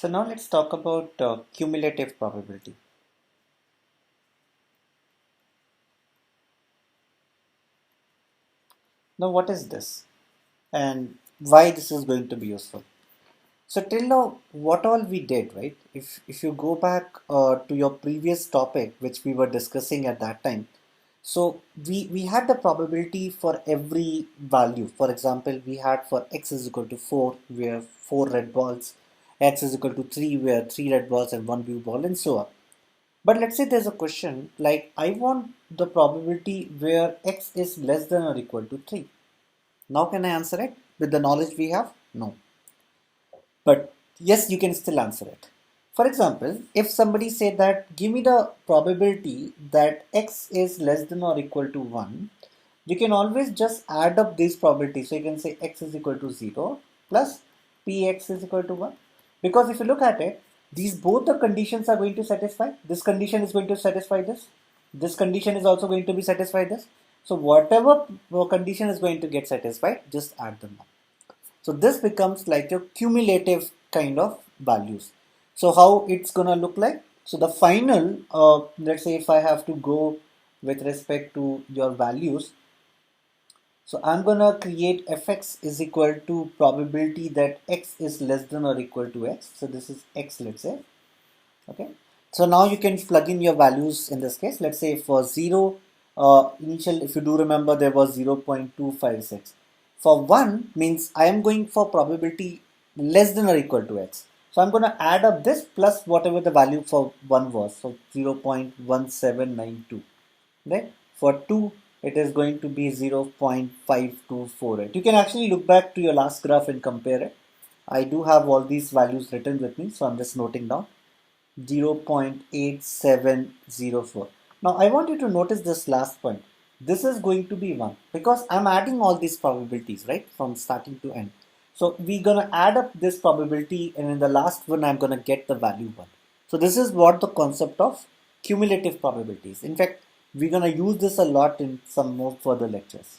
So now let's talk about cumulative probability. Now what is this and why this is going to be useful? So till now what all we did, right? If you go back to your previous topic which we were discussing at that time, so we had the probability for every value. For example, we had for x is equal to 4 where 4 red balls, x is equal to 3 where 3 red balls and 1 blue ball, and so on. But let's say there's a question like I want the probability where x is less than or equal to 3. Now can I answer it with the knowledge we have? No. But yes, you can still answer it. For example, if somebody said that give me the probability that x is less than or equal to 1, you can always just add up these probabilities. So you can say x is equal to 0 plus px is equal to 1. Because if you look at it, these both the conditions are going to satisfy. This condition is going to satisfy this. This condition is also going to be satisfied this. So whatever condition is going to get satisfied, just add them up. So this becomes like your cumulative kind of values. So how it's gonna look like? So the final, let's say if I have to go with respect to your values, so I'm gonna create fx is equal to probability that x is less than or equal to x. So this is x, let's say. Okay. So now you can plug in your values in this case. Let's say for 0, initial, if you do remember, there was 0.256. For 1 means I am going for probability less than or equal to x. So I'm going to add up this plus whatever the value for 1 was. So 0.1792. Right? For 2, it is going to be 0.5248. You can actually look back to your last graph and compare it. I do have all these values written with me, so I'm just noting down. 0.8704. Now I want you to notice this last point. This is going to be 1 because I'm adding all these probabilities, right, from starting to end. So we're going to add up this probability, and in the last one I'm going to get the value 1. So this is what the concept of cumulative probabilities. In fact, we're going to use this a lot in some more further lectures.